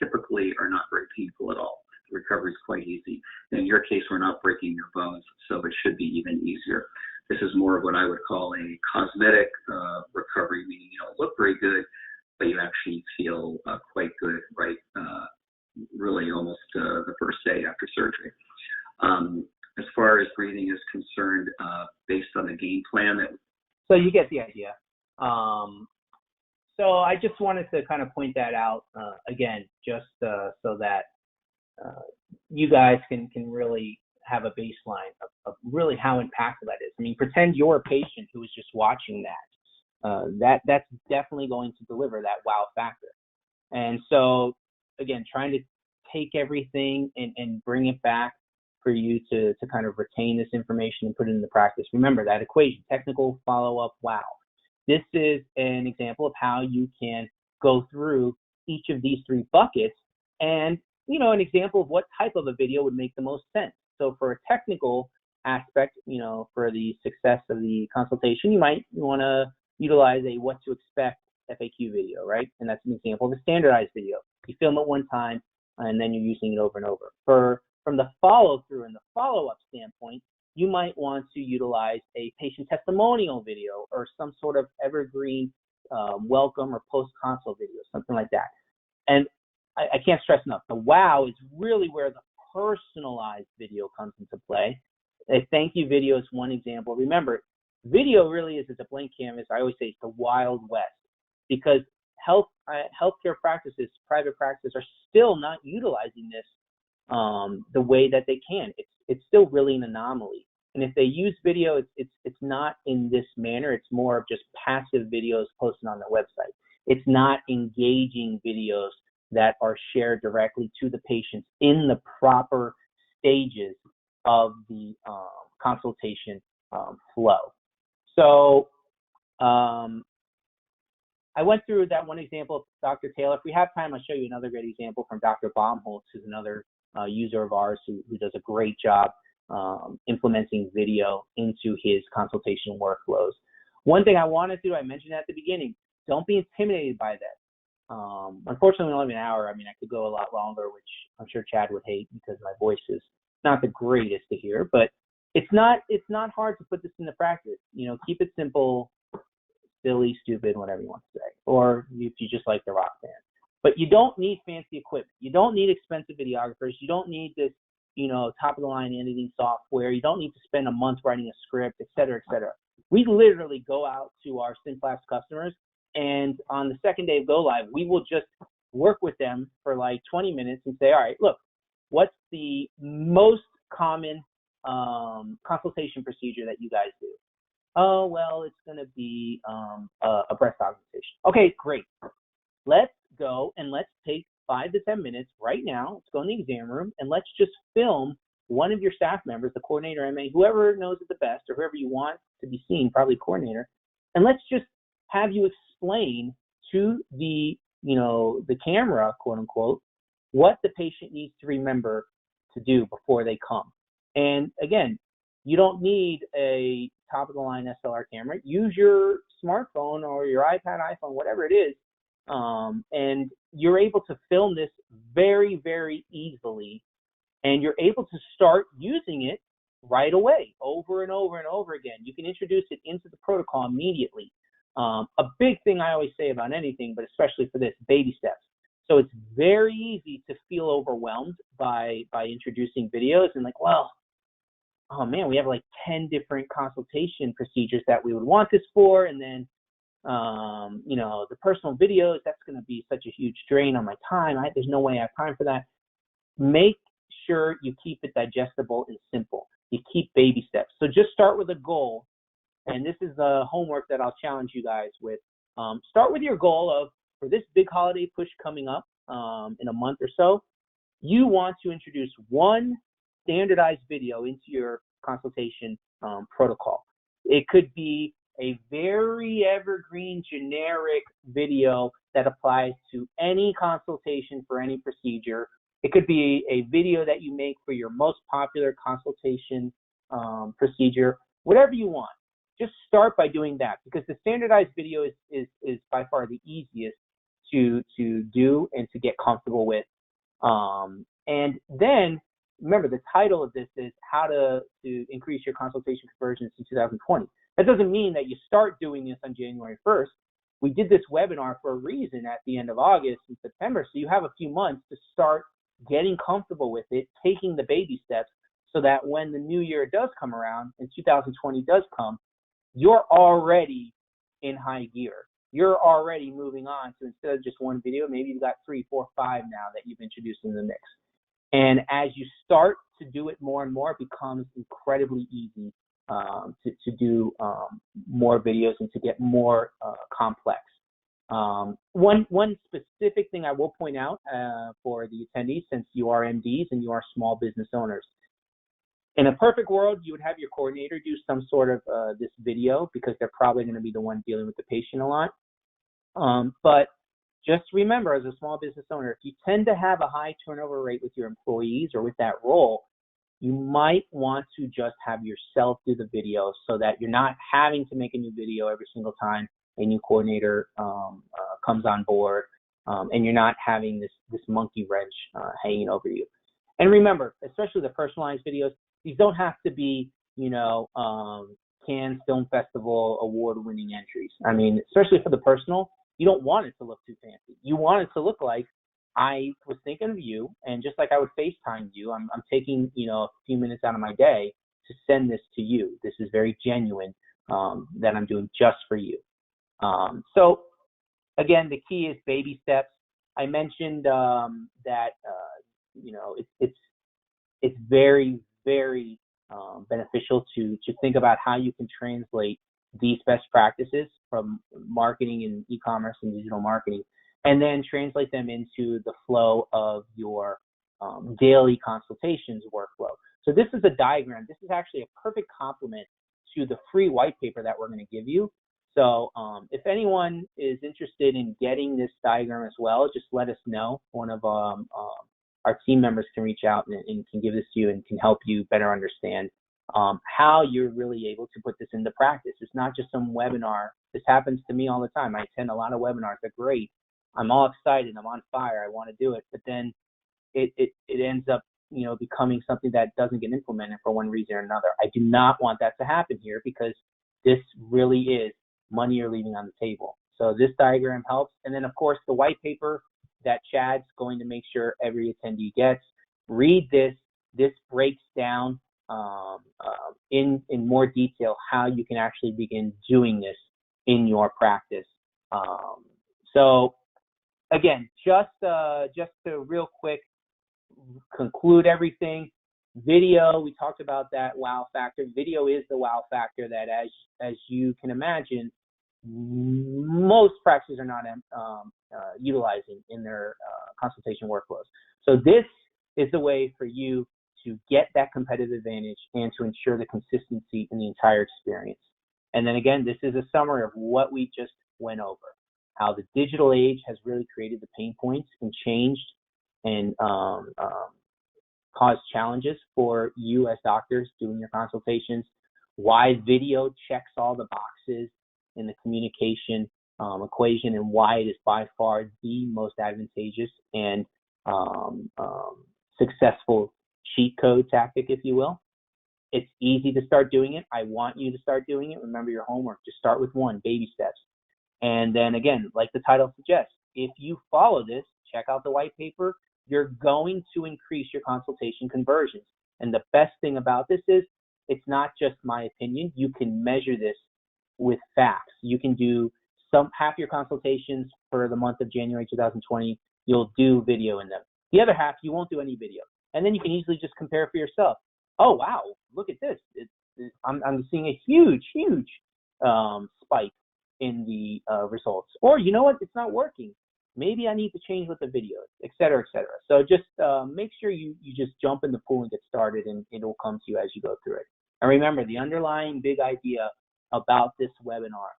[SPEAKER 3] typically are not very painful at all. The recovery is quite easy. In your case, we're not breaking your bones, so it should be even easier. This is more of what I would call a cosmetic recovery, meaning you don't look very good, but you actually feel quite good, right? Really almost the first day after surgery. As far as breathing is concerned, based on the game plan that...
[SPEAKER 2] So you get the idea. So I just wanted to kind of point that out again, just so that you guys can really have a baseline of really how impactful that is. I mean, pretend you're a patient who is just watching that. That's definitely going to deliver that wow factor. And so, again, trying to take everything and bring it back for you to kind of retain this information and put it into practice. Remember that equation, technical, follow-up, wow. This is an example of how you can go through each of these three buckets and, an example of what type of a video would make the most sense. So for a technical aspect, for the success of the consultation, you might want to utilize a what to expect FAQ video, right? And that's an example of a standardized video. You film it one time and then you're using it over and over. From the follow-through and the follow-up standpoint, you might want to utilize a patient testimonial video or some sort of evergreen welcome or post-consult video, something like that. And I can't stress enough, the wow is really where the personalized video comes into play. A thank you video is one example. Remember, video really is a blank canvas. I always say it's the Wild West, because healthcare practices, private practices, are still not utilizing this the way that they can. It's still really an anomaly. And if they use video, it's not in this manner. It's more of just passive videos posted on their website. It's not engaging videos that are shared directly to the patients in the proper stages of the consultation flow. So I went through that one example of Dr. Taylor. If we have time, I'll show you another great example from Dr. Baumholtz, who's another user of ours who does a great job implementing video into his consultation workflows. One thing I want to do, I mentioned at the beginning, don't be intimidated by that. Unfortunately, we only have an hour. I mean, I could go a lot longer, which I'm sure Chad would hate because my voice is not the greatest to hear, but it's not hard to put this into practice. You know, keep it simple, silly, stupid, whatever you want to say, or if you just like the rock band. But you don't need fancy equipment. You don't need expensive videographers. You don't need this, you know, top of the line editing software. You don't need to spend a month writing a script, et cetera, et cetera. We literally go out to our Simplast customers, and on the second day of go live, we will just work with them for like 20 minutes and say, all right, look, what's the most common consultation procedure that you guys do? Oh, well, it's going to be a breast augmentation. Okay, great. Let's go and let's take 5 to 10 minutes right now. Let's go in the exam room and let's just film one of your staff members, the coordinator, MA, whoever knows it the best, or whoever you want to be seen, probably coordinator, and let's just have you explain to the, you know, the camera, quote unquote, what the patient needs to remember to do before they come. And again, you don't need a top of the line SLR camera. Use your smartphone or your iPad, iPhone, whatever it is, and you're able to film this very, very easily, and you're able to start using it right away, over and over and over again. You can introduce it into the protocol immediately. A big thing I always say about anything, but especially for this, baby steps. So it's very easy to feel overwhelmed by introducing videos and like, well, oh man, we have like 10 different consultation procedures that we would want this for, and then you know, the personal videos, that's going to be such a huge drain on my time. There's no way I have time for that. Make sure you keep it digestible and simple. You keep baby steps. So just start with a goal, and this is the homework that I'll challenge you guys with. Start with your goal of, for this big holiday push coming up in a month or so, you want to introduce one standardized video into your consultation protocol. It could be a very evergreen generic video that applies to any consultation for any procedure. It could be a video that you make for your most popular consultation procedure, whatever you want. Just start by doing that, because the standardized video is by far the easiest to do and to get comfortable with. And then remember, the title of this is how to increase your consultation conversions in 2020. That doesn't mean that you start doing this on January 1st. We did this webinar for a reason at the end of August and September, so you have a few months to start getting comfortable with it, taking the baby steps, so that when the new year does come around and 2020 does come, you're already in high gear. You're already moving on to, instead of just one video, maybe you've got 3, 4, 5 now that you've introduced in the mix. And as you start to do it more and more, it becomes incredibly easy to do more videos and to get more complex. One specific thing I will point out for the attendees, since you are MDs and you are small business owners, in a perfect world, you would have your coordinator do some sort of this video, because they're probably going to be the one dealing with the patient a lot. But just remember, as a small business owner, if you tend to have a high turnover rate with your employees or with that role, you might want to just have yourself do the video, so that you're not having to make a new video every single time a new coordinator comes on board, and you're not having this monkey wrench hanging over you. And remember, especially the personalized videos, these don't have to be Cannes Film Festival award-winning entries. I mean, especially for the personal, you don't want it to look too fancy. You want it to look like I was thinking of you, and just like I would FaceTime you, I'm taking, a few minutes out of my day to send this to you. This is very genuine, that I'm doing just for you. So again, the key is baby steps. I mentioned that it's very, very beneficial to think about how you can translate these best practices from marketing and e-commerce and digital marketing, and then translate them into the flow of your daily consultations workflow. So this is a diagram. This is actually a perfect complement to the free white paper that we're going to give you. So if anyone is interested in getting this diagram as well, just let us know. One of our team members can reach out and can give this to you and can help you better understand how you're really able to put this into practice. It's not just some webinar. This happens to me all the time. I attend a lot of webinars. They're great. I'm all excited. I'm on fire. I want to do it. But then it ends up, becoming something that doesn't get implemented for one reason or another. I do not want that to happen here, because this really is money you're leaving on the table. So this diagram helps. And then, of course, the white paper that Chad's going to make sure every attendee gets. Read this. This breaks down in more detail how you can actually begin doing this in your practice. So again, just to real quick conclude everything. Video, we talked about that wow factor. Video is the wow factor that, as you can imagine, most practices are not utilizing in their consultation workflows. So this is the way for you to get that competitive advantage and to ensure the consistency in the entire experience. And then again, this is a summary of what we just went over, how the digital age has really created the pain points and changed and caused challenges for you as doctors doing your consultations, why video checks all the boxes in the communication equation, and why it is by far the most advantageous and successful cheat code tactic, if you will. It's easy to start doing it. I want you to start doing it. Remember your homework. Just start with one, baby steps. And then again, like the title suggests, if you follow this, check out the white paper, you're going to increase your consultation conversions. And the best thing about this is it's not just my opinion. You can measure this with facts. You can do half your consultations for the month of January 2020, you'll do video in them. The other half, you won't do any video. And then you can easily just compare for yourself. Oh, wow, look at this. I'm seeing a huge spike in the results. Or, you know what, it's not working. Maybe I need to change with the video, et cetera, et cetera. So just make sure you just jump in the pool and get started, and it will come to you as you go through it. And remember, the underlying big idea about this webinar,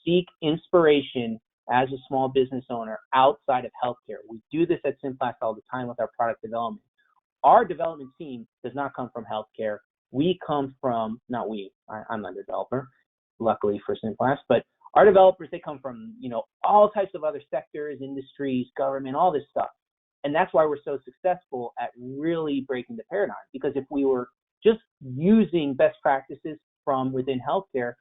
[SPEAKER 2] seek inspiration as a small business owner outside of healthcare. We do this at Simplast all the time with our product development. Our development team does not come from healthcare. We come from, not we, I'm not a developer, luckily for Simplast, but our developers, they come from, all types of other sectors, industries, government, all this stuff. And that's why we're so successful at really breaking the paradigm. Because if we were just using best practices from within healthcare,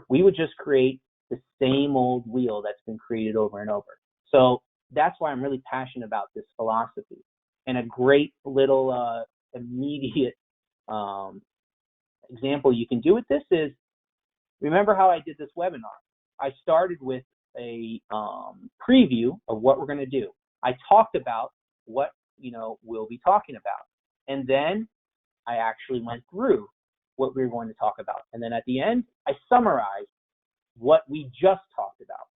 [SPEAKER 2] we would just create the same old wheel that's been created over and over. So that's why I'm really passionate about this philosophy. And a great little immediate example you can do with this is, remember how I did this webinar? I started with a preview of what we're going to do. I talked about what we'll be talking about, and then I actually went through what we were going to talk about, and then at the end I summarized what we just talked about.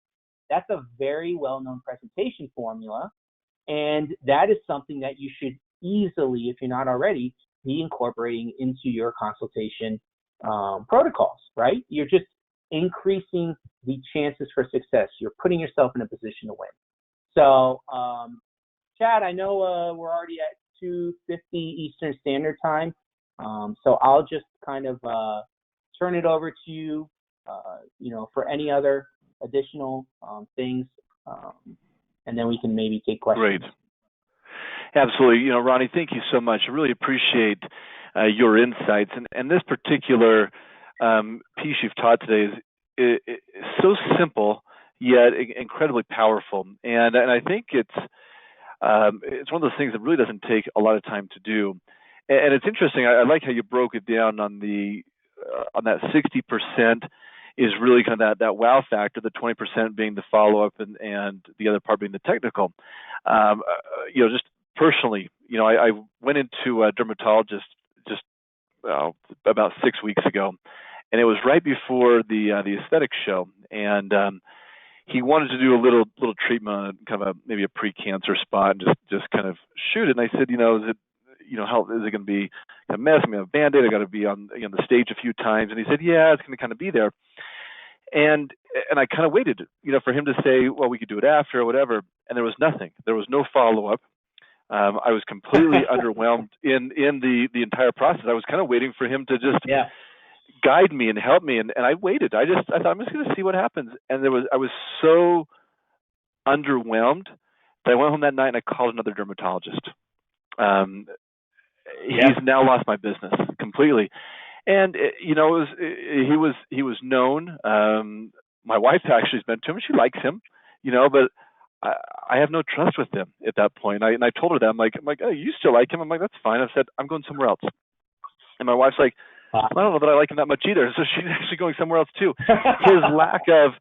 [SPEAKER 2] That's a very well-known presentation formula, and that is something that you should easily, if you're not already, be incorporating into your consultation protocols, right? You're just increasing the chances for success. You're putting yourself in a position to win. So, Chad, I know we're already at 2:50 Eastern Standard Time, so I'll just kind of turn it over to you, for any other additional things, and then we can maybe take questions.
[SPEAKER 1] Great. Absolutely. Ronnie, thank you so much. I really appreciate your insights. And this particular piece you've taught today is so simple yet incredibly powerful. And I think it's one of those things that really doesn't take a lot of time to do. And it's interesting. I like how you broke it down on that 60% is really kind of that wow factor, the 20% being the follow-up and the other part being the technical. Just personally, I went into a dermatologist just about 6 weeks ago, and it was right before the aesthetics show, and he wanted to do a little treatment on kind of maybe a pre-cancer spot, and just kind of shoot it. And I said, is it, how is it going to be a mess? I mean, a Band-Aid. I got to be on the stage a few times. And he said, yeah, it's going to kind of be there. And I kind of waited, for him to say, well, we could do it after or whatever. And there was nothing. There was no follow-up. I was completely underwhelmed in the entire process. I was kind of waiting for him to just guide me and help me. And I waited. I thought, I'm just going to see what happens. And I was so underwhelmed that I went home that night and I called another dermatologist. He's now lost my business completely. And he was known. My wife actually has been to him. She likes him, but I have no trust with him at that point. And I told her that I'm like, oh, you still like him? I'm like, that's fine. I said, I'm going somewhere else. And my wife's like, I don't know that I like him that much either. So she's actually going somewhere else too. His lack of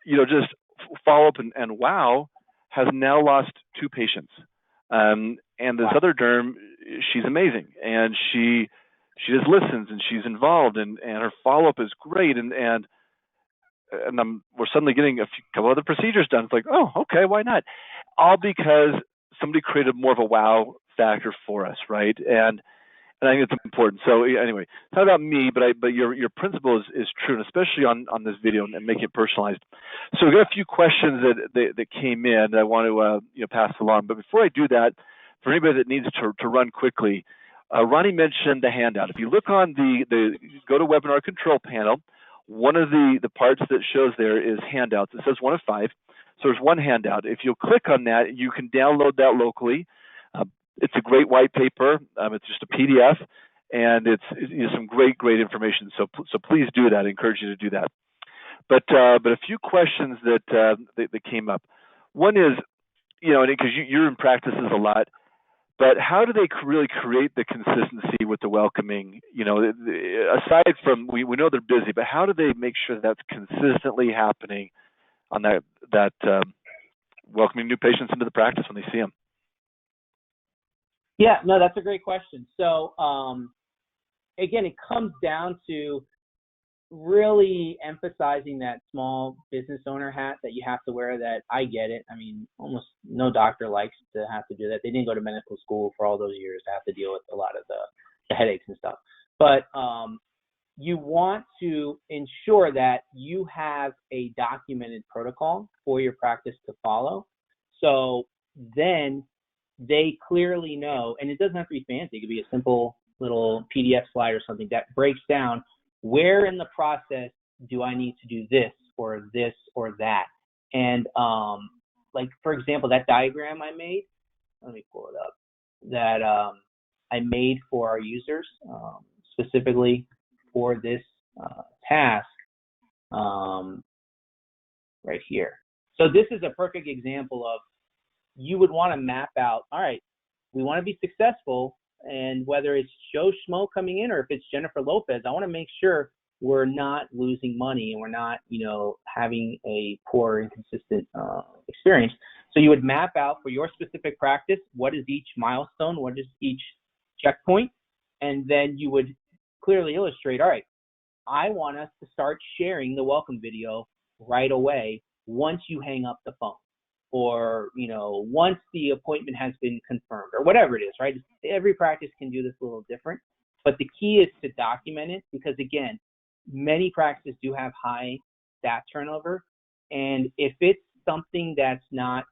[SPEAKER 1] just follow up and wow has now lost 2 patients. And this other derm, she's amazing, and she just listens and she's involved, and her follow up is great, and we're suddenly getting a couple other procedures done. It's like, oh, okay, why not? All because somebody created more of a wow factor for us, right? And I think it's important. So anyway, it's not about me, but your principle is true, and especially on this video and making it personalized. So we've got a few questions that came in that I want to pass along. But before I do that, for anybody that needs to run quickly, Ronnie mentioned the handout. If you look on the GoToWebinar control panel, one of the parts that shows there is handouts. It says 1 of 5. So there's one handout. If you'll click on that, you can download that locally. It's a great white paper. It's just a PDF, and it's some great information. So please do that. I encourage you to do that. But a few questions that came up. One is, because you're in practices a lot, but how do they really create the consistency with the welcoming? Aside from we know they're busy, but how do they make sure that's consistently happening on that welcoming new patients into the practice when they see them?
[SPEAKER 2] Yeah, no, that's a great question. So again, it comes down to really emphasizing that small business owner hat that you have to wear. That I get it. I mean, almost no doctor likes to have to do that. They didn't go to medical school for all those years to have to deal with a lot of the headaches and stuff. But you want to ensure that you have a documented protocol for your practice to follow. So then they clearly know, and it doesn't have to be fancy. It could be a simple little PDF slide or something that breaks down where in the process do I need to do this or that. And like, for example, that diagram I made, let me pull it up, that I made for our users specifically for this task right here. So this is a perfect example of, you would want to map out, all right, we want to be successful, and whether it's Joe Schmo coming in or if it's Jennifer Lopez, I want to make sure we're not losing money and we're not, having a poor, inconsistent experience. So you would map out for your specific practice, what is each milestone, what is each checkpoint, and then you would clearly illustrate, all right, I want us to start sharing the welcome video right away once you hang up the phone, or once the appointment has been confirmed, or whatever it is, right? Every practice can do this a little different, but the key is to document it, because again, many practices do have high staff turnover, and if it's something that's not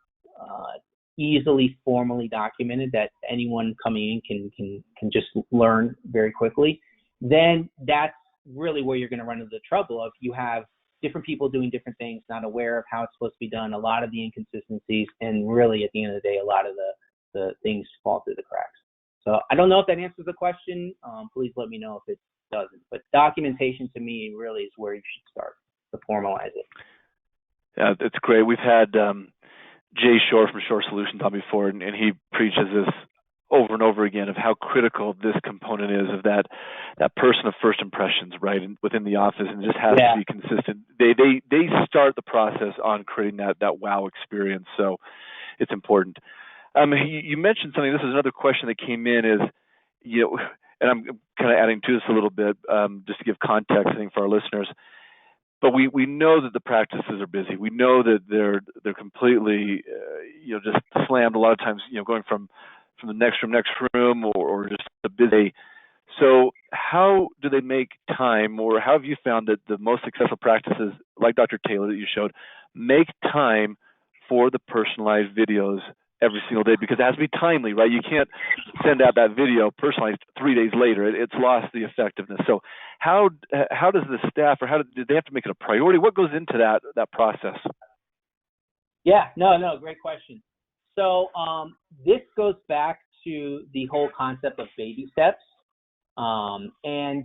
[SPEAKER 2] easily formally documented that anyone coming in can just learn very quickly, then that's really where you're going to run into the trouble of, you have different people doing different things, not aware of how it's supposed to be done, a lot of the inconsistencies, and really at the end of the day, a lot of the things fall through the cracks. So I don't know if that answers the question. Please let me know if it doesn't. But documentation to me really is where you should start to formalize it.
[SPEAKER 1] Yeah, it's great. We've had Jay Shore from Shore Solutions on before, and he preaches this over and over again of how critical this component is of that person of first impressions, right, within the office, and it just has to be consistent. They start the process on creating that wow experience, so it's important. You mentioned something. This is another question that came in. Is and I'm kind of adding to this a little bit just to give context, I think, for our listeners. But we know that the practices are busy. We know that they're completely just slammed a lot of times. Going from the next room or just a busy. So how do they make time, or how have you found that the most successful practices, like Dr. Taylor that you showed, make time for the personalized videos every single day? Because it has to be timely, right? You can't send out that video personalized 3 days later. It's lost the effectiveness. So how does the staff, or do they have to make it a priority? What goes into that process?
[SPEAKER 2] Yeah, no, great question. So this goes back to the whole concept of baby steps. And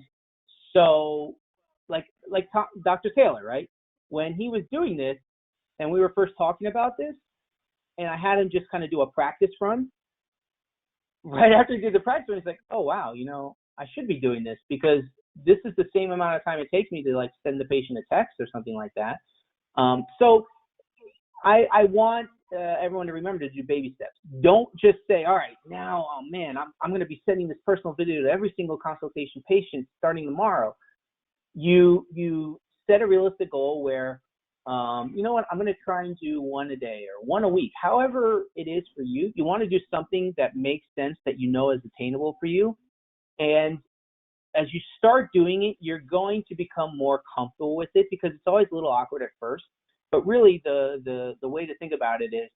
[SPEAKER 2] so like Dr. Taylor, right? When he was doing this and we were first talking about this, and I had him just kind of do a practice run, right after he did the practice run, he's like, oh, wow, I should be doing this, because this is the same amount of time it takes me to like send the patient a text or something like that. So I want everyone to remember to do baby steps. Don't just say, all right, now, oh man, I'm going to be sending this personal video to every single consultation patient starting tomorrow. You set a realistic goal where, you know what, I'm going to try and do one a day or one a week, however it is for you. You want to do something that makes sense, that is attainable for you. And as you start doing it, you're going to become more comfortable with it, because it's always a little awkward at first. But really, the way to think about it is,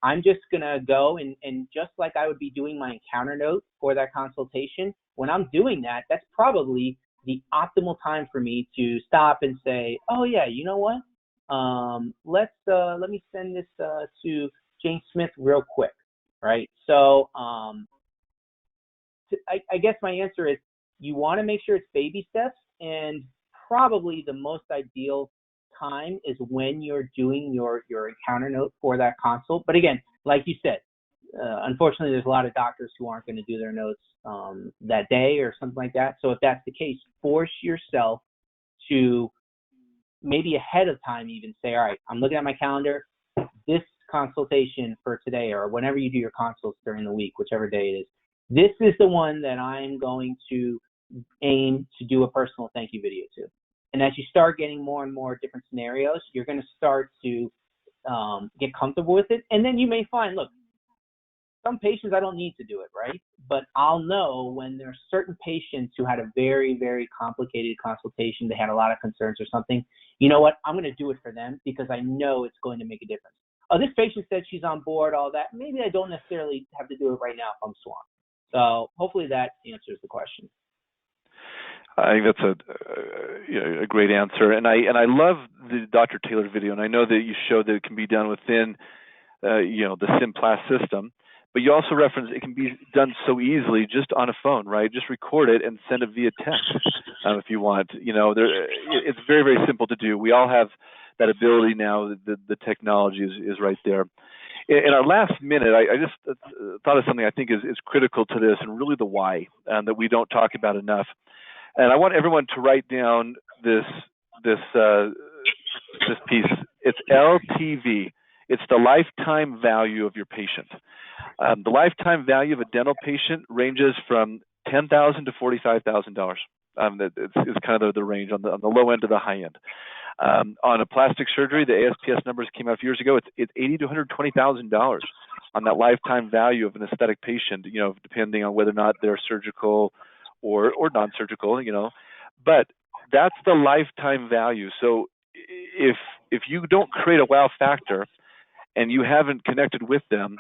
[SPEAKER 2] I'm just going to go and just like I would be doing my encounter note for that consultation, when I'm doing that, that's probably the optimal time for me to stop and say, oh yeah, you know what? Let me send this to Jane Smith real quick, right? So I guess my answer is, you want to make sure it's baby steps, and probably the most ideal time is when you're doing your encounter note for that consult. But again, like you said, unfortunately, there's a lot of doctors who aren't going to do their notes that day or something like that. So if that's the case, force yourself to maybe ahead of time even say, all right, I'm looking at my calendar, this consultation for today, or whenever you do your consults during the week, whichever day it is, this is the one that I'm going to aim to do a personal thank you video to. And as you start getting more and more different scenarios, you're going to start to get comfortable with it. And then you may find, look, some patients I don't need to do it, right? But I'll know when there's certain patients who had a very, very complicated consultation, they had a lot of concerns or something, you know what, I'm going to do it for them because I know it's going to make a difference. Oh, this patient said she's on board, all that. Maybe I don't necessarily have to do it right now if I'm swamped. So hopefully that answers the question.
[SPEAKER 1] I think that's a great answer, and I love the Dr. Taylor video, and I know that you showed that it can be done within the SimPlas system, but you also reference it can be done so easily just on a phone, right? Just record it and send it via text if you want. It's very, very simple to do. We all have that ability now. The technology is right there. In our last minute, I just thought of something I think is critical to this, and really the why that we don't talk about enough. And I want everyone to write down this piece. It's LTV. It's the lifetime value of your patient. The lifetime value of a dental patient ranges from $10,000 to $45,000. It's kind of the range on the low end to the high end. On a plastic surgery, the ASPS numbers came out a few years ago. It's $80,000 to $120,000 on that lifetime value of an aesthetic patient. Depending on whether or not they're surgical or non-surgical. But that's the lifetime value. So if you don't create a wow factor and you haven't connected with them,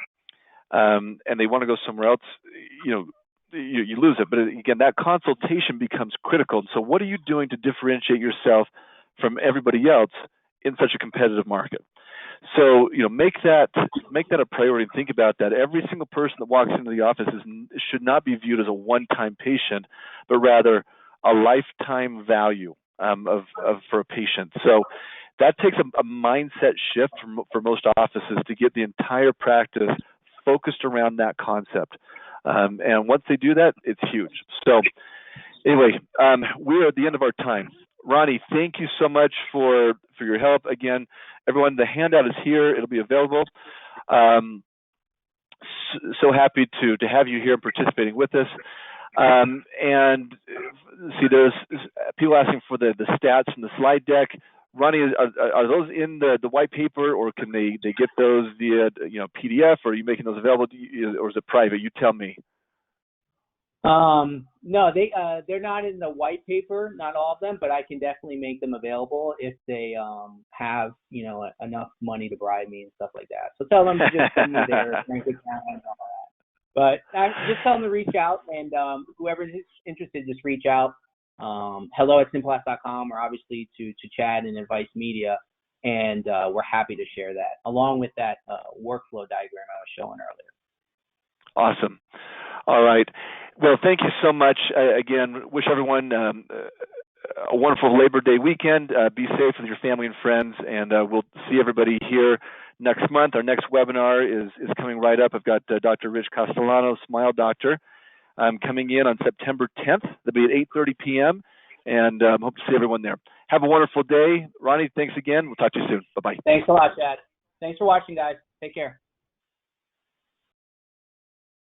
[SPEAKER 1] and they want to go somewhere else, you lose it. But again, that consultation becomes critical. So what are you doing to differentiate yourself from everybody else in such a competitive market? So, make that a priority and think about that. Every single person that walks into the office should not be viewed as a one-time patient, but rather a lifetime value for a patient. So that takes a mindset shift for most offices to get the entire practice focused around that concept. And once they do that, it's huge. So anyway, we're at the end of our time. Ronnie, thank you so much for your help. Again, everyone, the handout is here. It'll be available. So happy to have you here participating with us. And see, there's people asking for the stats from the slide deck. Ronnie, are those in the white paper, or can they get those via PDF, or are you making those available to you, or is it private? You tell me.
[SPEAKER 2] No, they're not in the white paper, not all of them, but I can definitely make them available if they have enough money to bribe me and stuff like that. So tell them to just send me their bank account and all that. But just tell them to reach out, and whoever is interested, just reach out. hello@simplast.com, or obviously to Chad and Advice Media, and we're happy to share that along with that workflow diagram I was showing earlier.
[SPEAKER 1] Awesome. All right. Well, thank you so much. Again, wish everyone a wonderful Labor Day weekend. Be safe with your family and friends, and we'll see everybody here next month. Our next webinar is coming right up. I've got Dr. Rich Castellano, Smile Doctor, coming in on September 10th. That'll be at 8:30 p.m., and hope to see everyone there. Have a wonderful day. Ronnie, thanks again. We'll talk to you soon. Bye-bye.
[SPEAKER 2] Thanks a lot, Chad. Thanks for watching, guys. Take care.